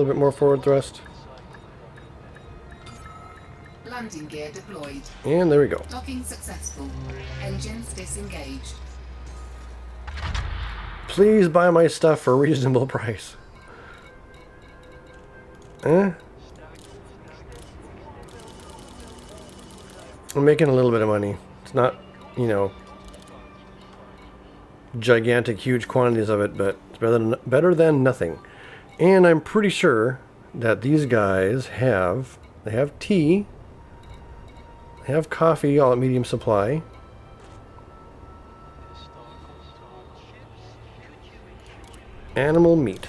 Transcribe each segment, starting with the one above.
little bit more forward thrust. Landing gear deployed. And there we go. Docking successful. Engines disengaged. Please buy my stuff for a reasonable price. I'm making a little bit of money. It's not, you know, gigantic, huge quantities of it, but it's better than nothing. And I'm pretty sure that these guys have tea, they have coffee, all at medium supply. Animal meat.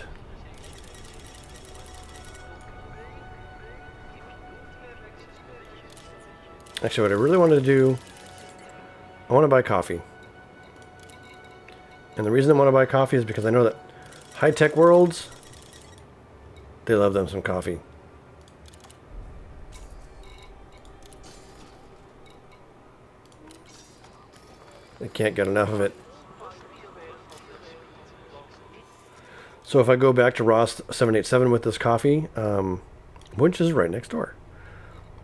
Actually, what I really want to do, I want to buy coffee. And the reason I want to buy coffee is because I know that high-tech worlds, they love them some coffee. They can't get enough of it. So if I go back to Ross 787 with this coffee, which is right next door.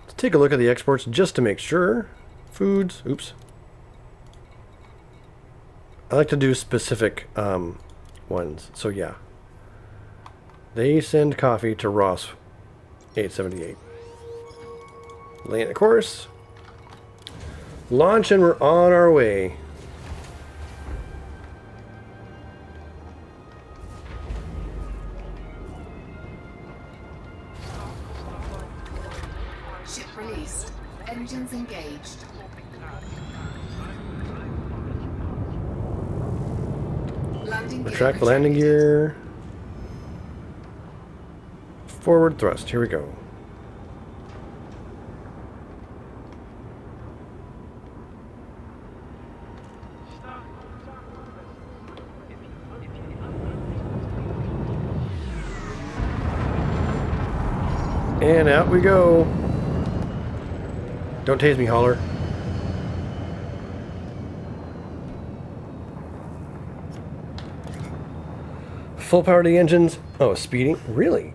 Let's take a look at the exports just to make sure. Foods, oops. I like to do specific ones. So yeah. They send coffee to Ross 878. Laying the course. Launch and we're on our way. Ship released. Engines engaged. Landing gear Retract the landing gear. Forward thrust. Here we go. And out we go. Don't tase me, Holler. Full power to the engines. Oh, speeding? Really?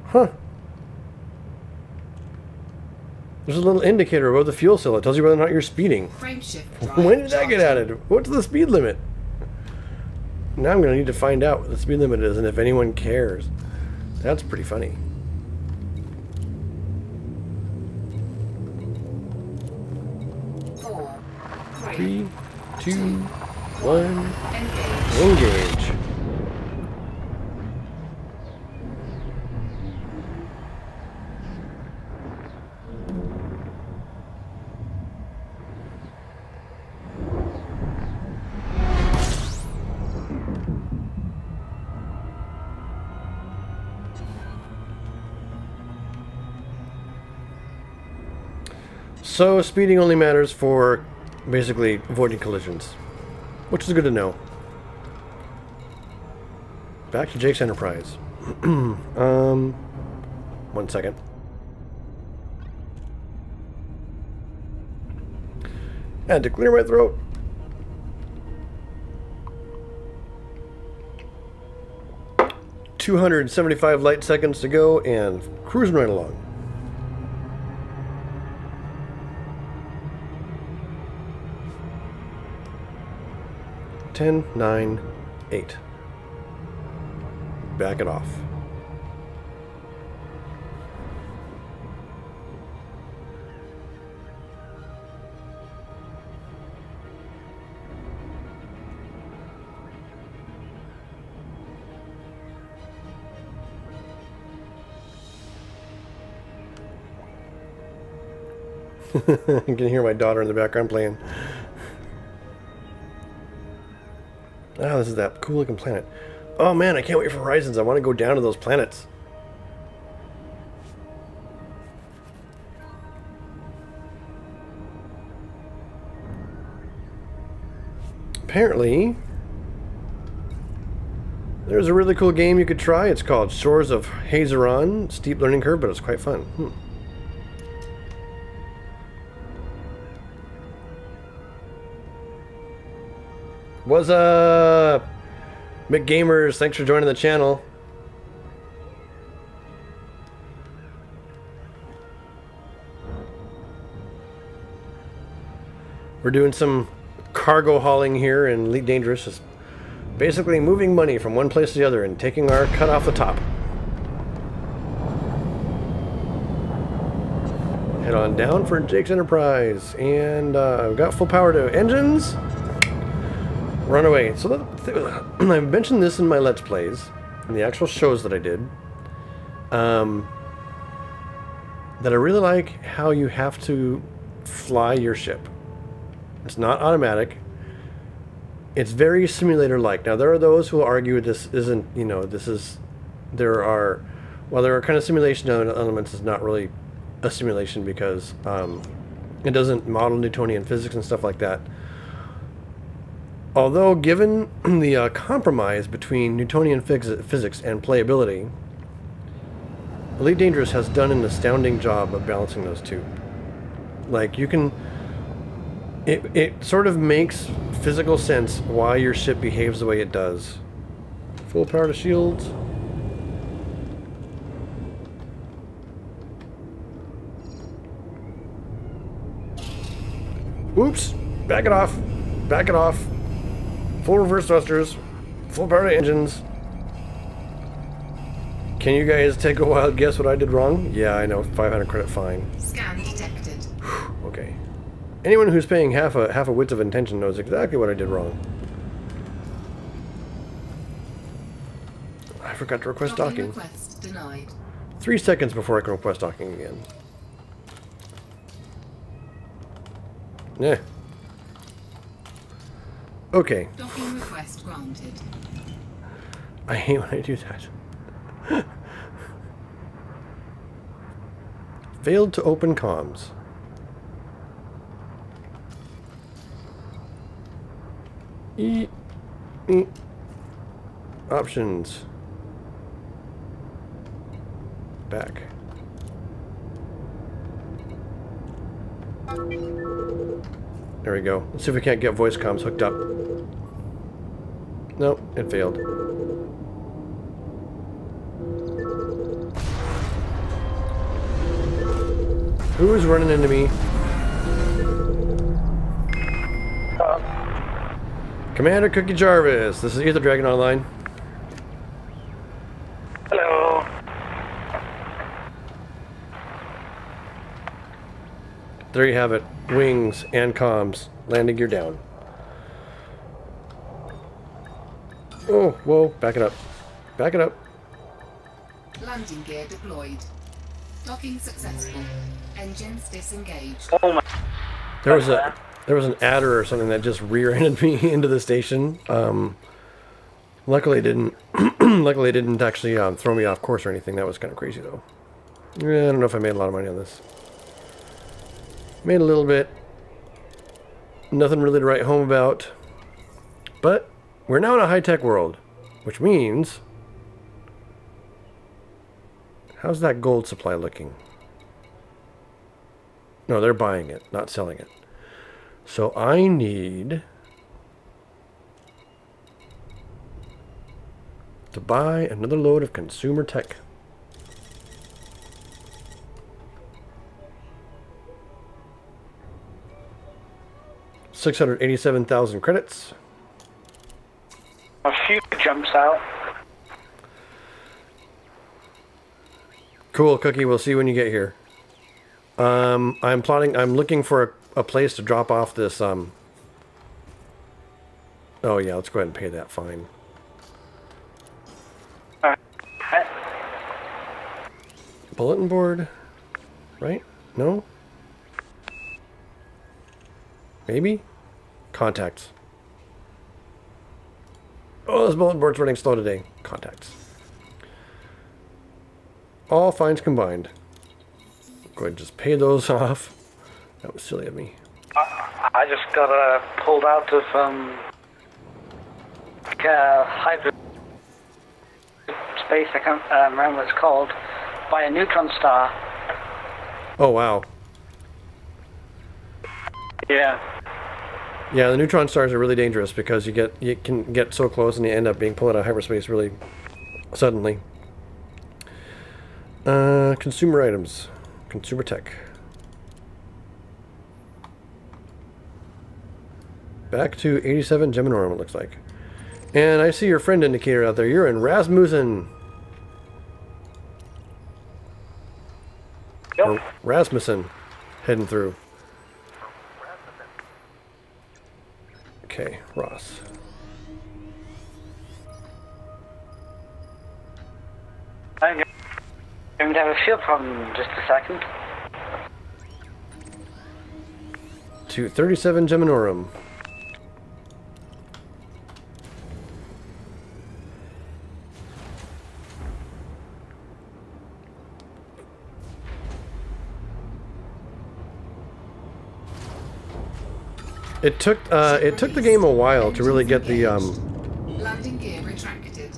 Huh. There's a little indicator above the fuel cell that tells you whether or not you're speeding. Frame shift. When did that get added? What's the speed limit? Now I'm going to need to find out what the speed limit is and if anyone cares. That's pretty funny. Four, 3, 2, 1, engage. engage. So speeding only matters for basically avoiding collisions, which is good to know. Back to Jake's Enterprise. 1 second. Had to clear my throat. $275 light seconds to go and cruising right along. 10, 9, 8. Back it off. I can hear my daughter in the background playing. Ah, this is that cool looking planet. Oh man, I can't wait for Horizons. I want to go down to those planets. Apparently, there's a really cool game you could try. It's called Shores of Hazeron. Steep learning curve, but it's quite fun. What's up? McGamers, thanks for joining the channel. We're doing some cargo hauling here in Elite Dangerous. Just basically moving money from one place to the other and taking our cut off the top. Head on down for Jake's Enterprise. And we've got full power to engines. Run away. So I mentioned this in my Let's Plays, in the actual shows that I did, that I really like how you have to fly your ship. It's not automatic. It's very simulator-like. Now, there are those who argue this isn't, you know, there are kind of simulation elements, it's not really a simulation because it doesn't model Newtonian physics and stuff like that. Although, given the compromise between Newtonian physics and playability, Elite Dangerous has done an astounding job of balancing those two. Like, you can... It sort of makes physical sense why your ship behaves the way it does. Full power to shields. Oops! Back it off! Back it off! Full reverse thrusters, full power to engines. Can you guys take a wild guess what I did wrong? Yeah, I know, 500 credit fine. Scan detected. Okay. Anyone who's paying half a wits of intention knows exactly what I did wrong. I forgot to request docking. Request denied. 3 seconds before I can request docking again. Yeah. Okay. Docking request granted. I hate when I do that. Failed to open comms. Options. Back. There we go. Let's see if we can't get voice comms hooked up. Nope, it failed. Who is running into me? Commander Cookie Jarvis, this is Ether Dragon Online. Hello. There you have it. Wings and comms. Landing gear down. Oh, whoa. Back it up. Back it up. Landing gear deployed. Docking successful. Engines disengaged. Oh my. There was an adder or something that just rear-ended me into the station. Luckily it didn't. Luckily it didn't actually throw me off course or anything. That was kind of crazy though. Yeah, I don't know if I made a lot of money on this. Made a little bit. Nothing really to write home about. But we're now in a high-tech world, which means, how's that gold supply looking? No, they're buying it, not selling it. So I need to buy another load of consumer tech. $687,000 credits. A few jumps out. Cool, Cookie. We'll see you when you get here. I'm looking for a place to drop off this, Oh yeah, let's go ahead and pay that fine. Bulletin board? Right? No? Maybe? Contacts. Oh, this bulletin board's running slow today. Contacts. All fines combined. Go ahead and just pay those off. That was silly of me. I just got pulled out of hyper space. I can't remember what it's called. By a neutron star. Oh wow. Yeah. Yeah, the neutron stars are really dangerous because you can get so close and you end up being pulled out of hyperspace really suddenly. Consumer items. Consumer tech. Back to 87 Geminorum, it looks like. And I see your friend indicator out there. You're in Rasmussen. Yep. Or Rasmussen. Heading through. Okay, Ross. I'm going to have a field problem in just a second. To 37 Geminorum. It took the game a while to really get the Landing gear retracted.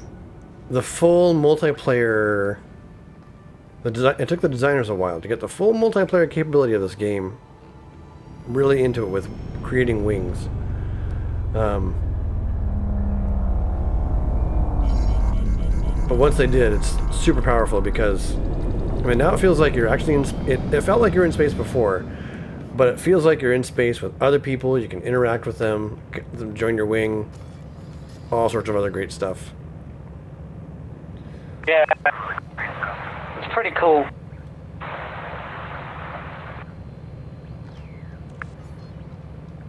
the full multiplayer. It took the designers a while to get the full multiplayer capability of this game really into it with creating wings. But once they did, it's super powerful because I mean now it feels like you're actually in. It felt like you were in space before. But it feels like you're in space with other people. You can interact with them, get them join your wing, all sorts of other great stuff. Yeah, it's pretty cool.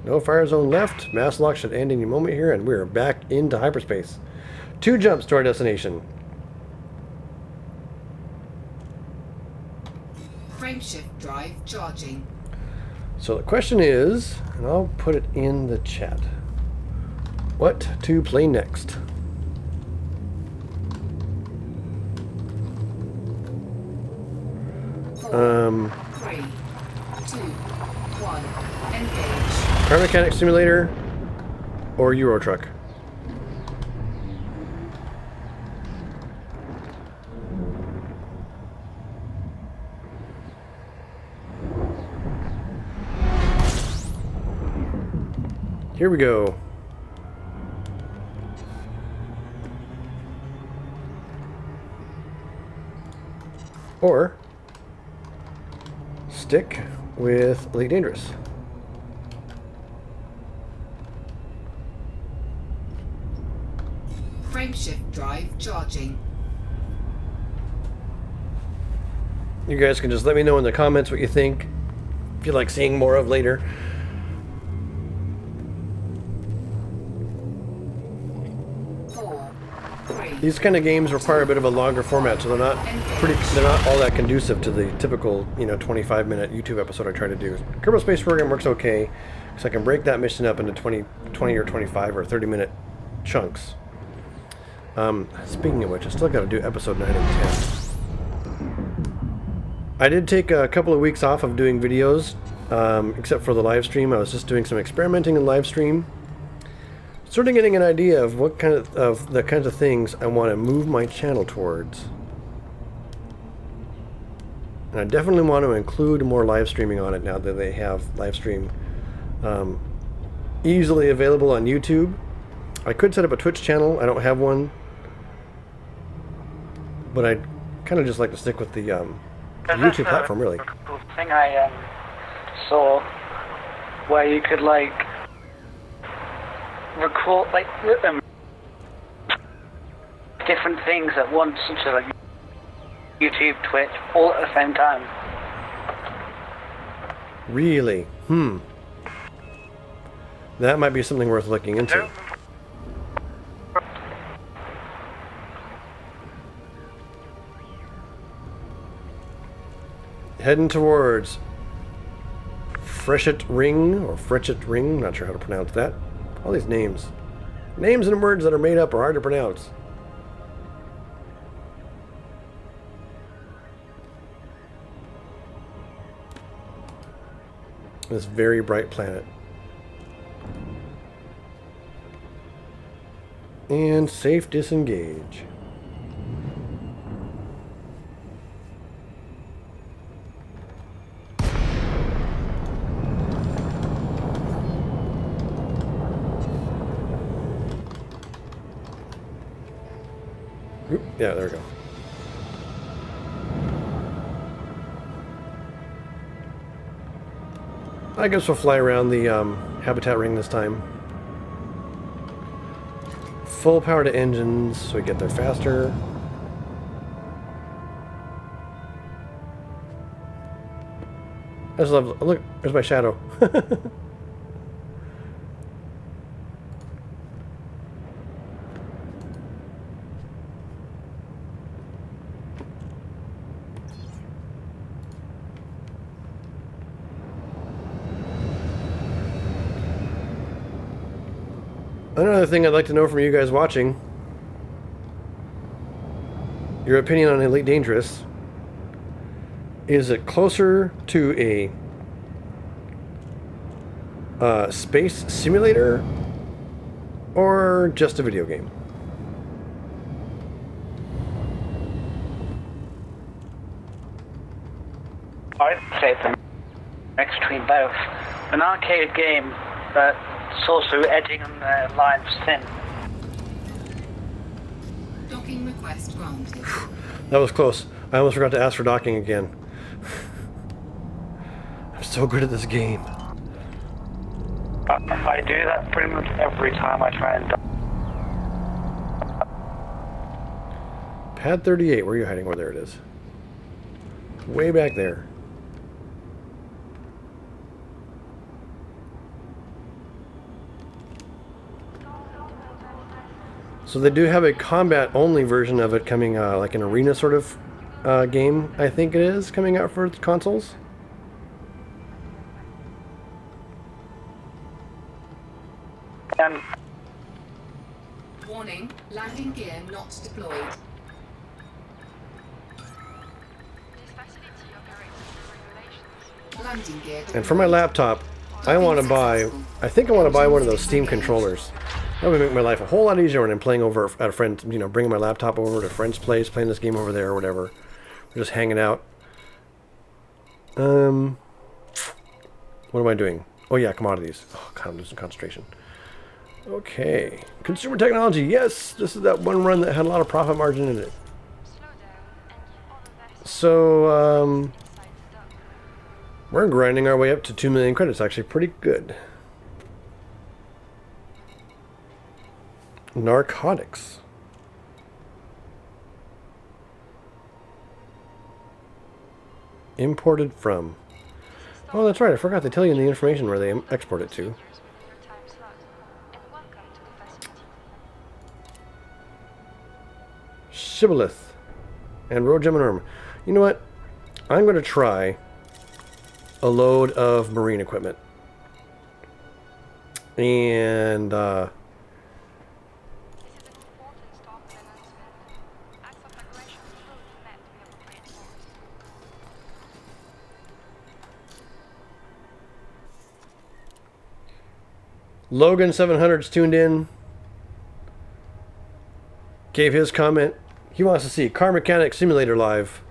No fire zone left. Mass lock should end any moment here, and we're back into hyperspace. 2 jumps to our destination. Frameshift drive charging. So the question is, and I'll put it in the chat, what to play next? Four, 3, 2, 1, engage. Car Mechanic Simulator or Euro Truck? Here we go. Or stick with Elite Dangerous. Frameshift drive charging. You guys can just let me know in the comments what you think. If you'd like seeing more of later. These kind of games require a bit of a longer format, so they're not all that conducive to the typical, 25-minute YouTube episode I try to do. Kerbal Space Program works okay, so I can break that mission up into 20 or 25 or 30-minute chunks. Speaking of which, I still got to do episode 9 and 10. I did take a couple of weeks off of doing videos, except for the live stream. I was just doing some experimenting in live stream. Sort of getting an idea of what kind of the kinds of things I want to move my channel towards. And I definitely want to include more live streaming on it now that they have live stream easily available on YouTube. I could set up a Twitch channel. I don't have one. But I'd kind of just like to stick with the YouTube platform, really. Cool thing I saw where you could record different things at once, such as YouTube, Twitch, all at the same time. Really? That might be something worth looking into. Heading towards Frechet Ring, or Frechet Ring, not sure how to pronounce that. All these names. Names and words that are made up are hard to pronounce. This very bright planet. And safe disengage. Oop, yeah, there we go. I guess we'll fly around the habitat ring this time. Full power to engines so we get there faster. I just love, look, there's my shadow. Another thing I'd like to know from you guys watching, your opinion on Elite Dangerous. Is it closer to a space simulator or just a video game? I'd say it's a mix between both. An arcade game, but it's also edging on the lines thin. Docking request granted. That was close. I almost forgot to ask for docking again. I'm so good at this game. I do that pretty much every time I try and dock. Pad 38, where are you hiding? Oh, there it is. Way back there. So they do have a combat-only version of it coming, like an arena sort of game, I think it is, coming out for consoles. And Warning, landing gear not deployed. Landing gear deployed. And for my laptop, I want to buy, I think I want to buy one of those Steam controllers. That would make my life a whole lot easier when I'm playing over at a friend, you know, bringing my laptop over to a friend's place, playing this game over there or whatever. We're just hanging out. What am I doing? Oh yeah, commodities. Oh god, I'm losing concentration. Okay. Consumer technology, yes! This is that one run that had a lot of profit margin in it. So, we're grinding our way up to 2 million credits. Actually pretty good. Narcotics. Imported from. Oh, that's right. I forgot to tell you in the information where they export it to. Shibboleth and Road Gem and Armor. You know what? I'm going to try a load of marine equipment. And, Logan 700's tuned in. Gave his comment. He wants to see Car Mechanic Simulator live.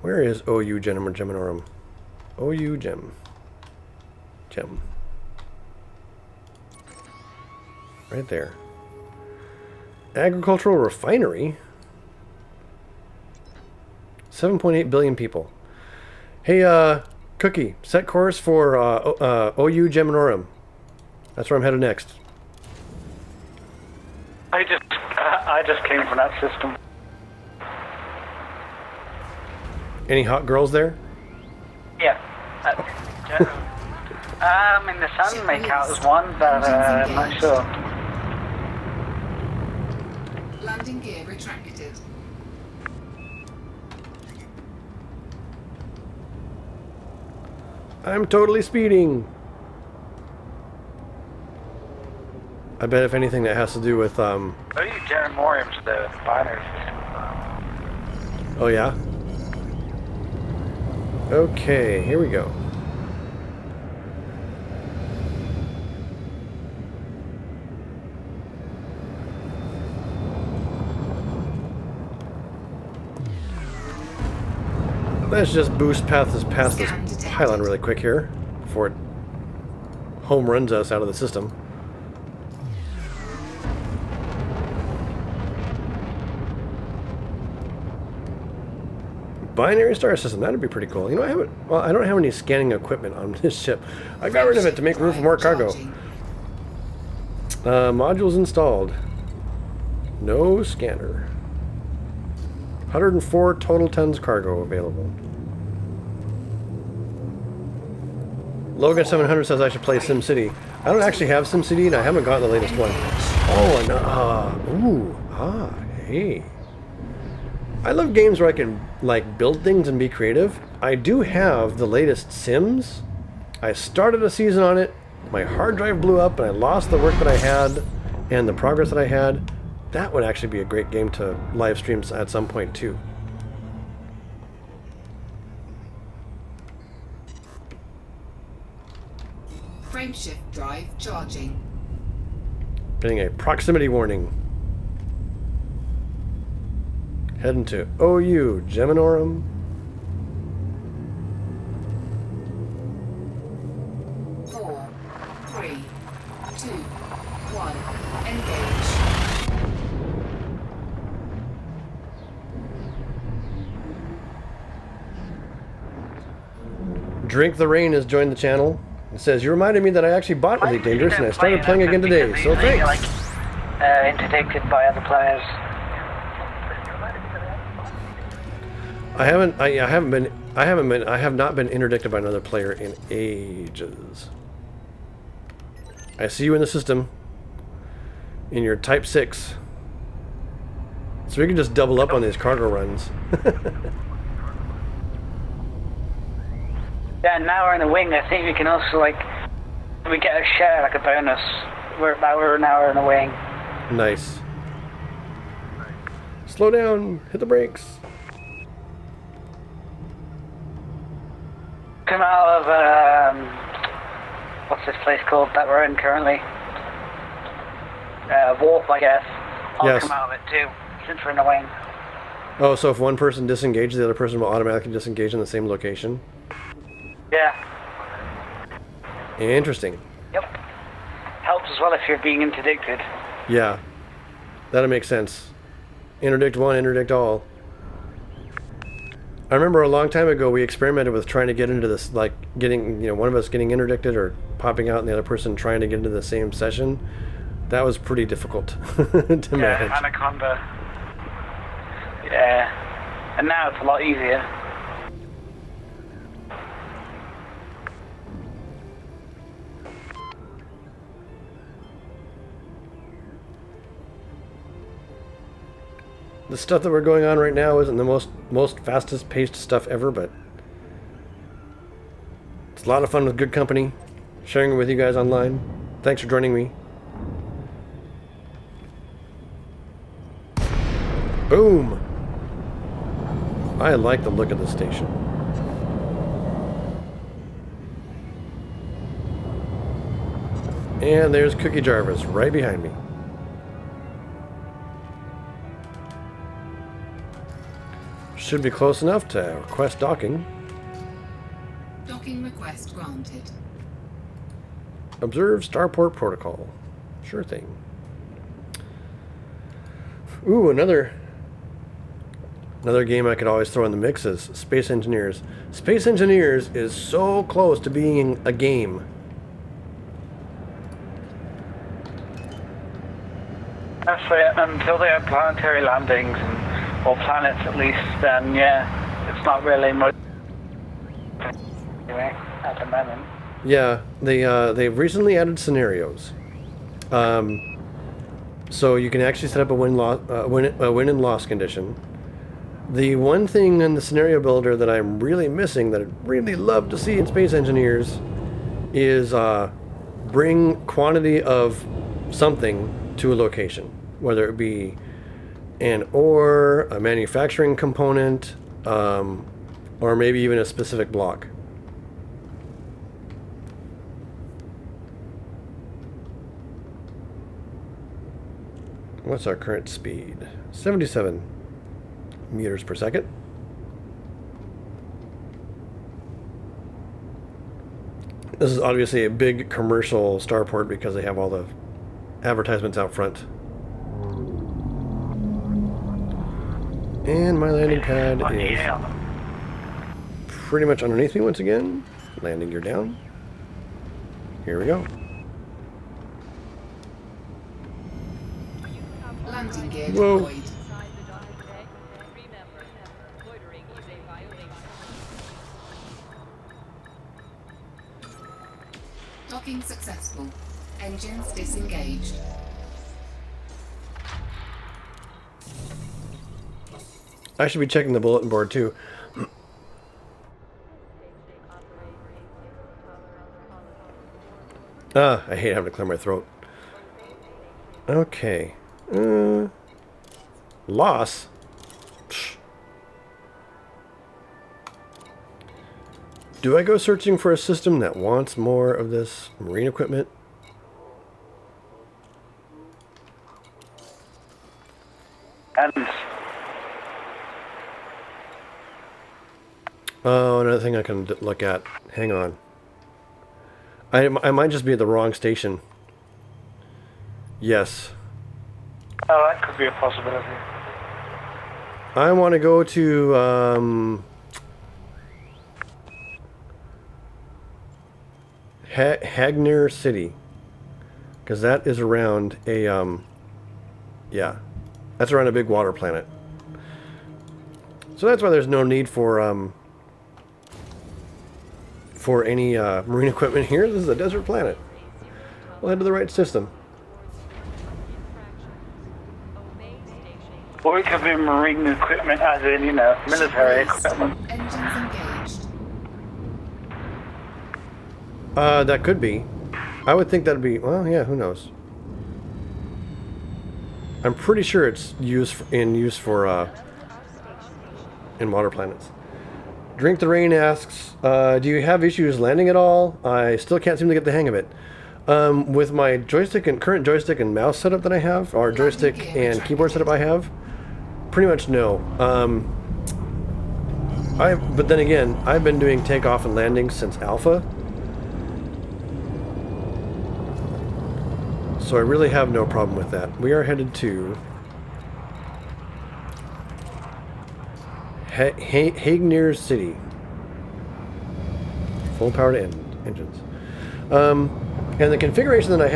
Where is OU Geminorum? OU Gem. Gem. Right there. Agricultural refinery. 7.8 billion people. Hey, Cookie, set course for OU Geminorum. That's where I'm headed next. I just came from that system. Any hot girls there? Yeah. I mean, the sun may count as one, but I'm not sure. Landing gear retracted. I'm totally speeding. I bet if anything that has to do with Oh, you Gerimorium's the binary system. Oh yeah? Okay, here we go. Let's just boost past this Scan detected. pylon really quick here before it home runs us out of the system. Binary star system, that'd be pretty cool. You know, I don't have any scanning equipment on this ship. I got rid of it to make room for more cargo. Modules installed. No scanner. 104 total tons cargo available. Logan 700 says I should play SimCity. I don't actually have SimCity and I haven't gotten the latest one. Oh, hey. I love games where I can like build things and be creative. I do have the latest Sims. I started a season on it. My hard drive blew up and I lost the work that I had and the progress that I had. That would actually be a great game to live stream at some point too. Frameshift drive charging. Getting a proximity warning. Heading to OU Geminorum. Four, three, two, one. Engage. Drink the Rain has joined the channel. It says, you reminded me that I actually bought Elite Dangerous and I started playing again today, so thanks. Like, interdicted by other players. I have not been interdicted by another player in ages. I see you in the system. In your Type 6. So we can just double up on these cargo runs. Yeah, now we're in the wing. I think we can also, like, we get a share, like a bonus. We're now in the wing. Nice. Slow down. Hit the brakes. Come out of, what's this place called that we're in currently? Wharf, I guess. I'll Yes. come out of it too, since we're in the wing. Oh, so if one person disengages, the other person will automatically disengage in the same location? Yeah. Interesting. Yep. Helps as well if you're being interdicted. Yeah. That'll make sense. Interdict one, interdict all. I remember a long time ago we experimented with trying to get into this, like getting, one of us getting interdicted or popping out and the other person trying to get into the same session. That was pretty difficult to manage. Anaconda. Yeah. And now it's a lot easier. The stuff that we're going on right now isn't the most fastest paced stuff ever, but it's a lot of fun with good company, sharing it with you guys online. Thanks for joining me. Boom! I like the look of the station. And there's Cookie Jarvis right behind me. Should be close enough to request docking. Docking request granted. Observe Starport Protocol. Sure thing. Ooh, another game I could always throw in the mix is Space Engineers. Space Engineers is so close to being a game. That's it. Until they have planetary landings, or planets at least, then yeah, it's not really much. Anyway, at the moment. Yeah, they've recently added scenarios. So you can actually set up a win and loss condition. The one thing in the scenario builder that I'm really missing, that I'd really love to see in Space Engineers, is bring quantity of something to a location, whether it be an ore, a manufacturing component, or maybe even a specific block. What's our current speed? 77 meters per second. This is obviously a big commercial starport because they have all the advertisements out front. And my landing pad is pretty much underneath me once again. Landing gear down. Here we go. Landing gear Whoa. deployed. Docking successful. Engines disengaged. I should be checking the bulletin board too. Ah, I hate having to clear my throat. Okay. Loss? Psh. Do I go searching for a system that wants more of this marine equipment? And Oh, another thing I can look at. Hang on. I might just be at the wrong station. Yes. oh, that could be a possibility. I want to go to Hagner City, because that is around a yeah, that's around a big water planet. So that's why there's no need for any marine equipment here. This is a desert planet. We'll head to the right system. Or it could be marine equipment, as in, you know, military equipment. Engines engaged. That could be. I would think that'd be, well, yeah, who knows. I'm pretty sure it's in use for in water planets. Drink the Rain asks, do you have issues landing at all? I still can't seem to get the hang of it. With my joystick and current joystick and mouse setup that I have, or joystick and keyboard setup I have, pretty much no. But then again, I've been doing takeoff and landing since alpha, so I really have no problem with that. We are headed to Hagner City. Full powered engines. And the configuration that I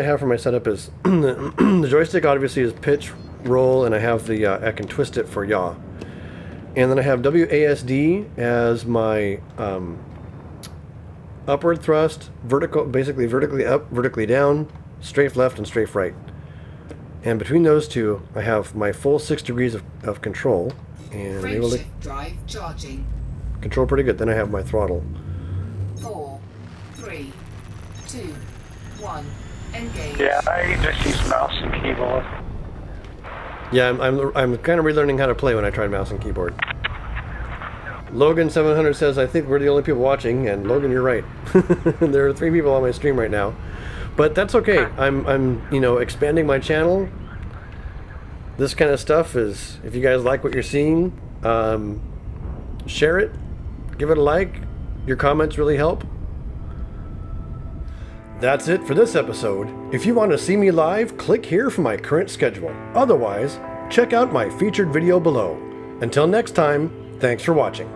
have, for my setup is the joystick obviously is pitch, roll, and I have the I can twist it for yaw. And then I have WASD as my upward thrust, vertical, basically vertically up, vertically down, strafe left, and strafe right. And between those two, I have my full 6 degrees of control, and able to Frameshift drive charging. control pretty good. Then I have my throttle. 4, 3, 2, 1. Engage. Yeah, I just use mouse and keyboard. Yeah, I'm kind of relearning how to play when I tried mouse and keyboard. Logan 700 says, I think we're the only people watching, and Logan, you're right. There are 3 people on my stream right now. But that's okay. I'm you know, expanding my channel. This kind of stuff is, if you guys like what you're seeing, share it, give it a like. Your comments really help. That's it for this episode. If you want to see me live, click here for my current schedule. Otherwise, check out my featured video below. Until next time, thanks for watching.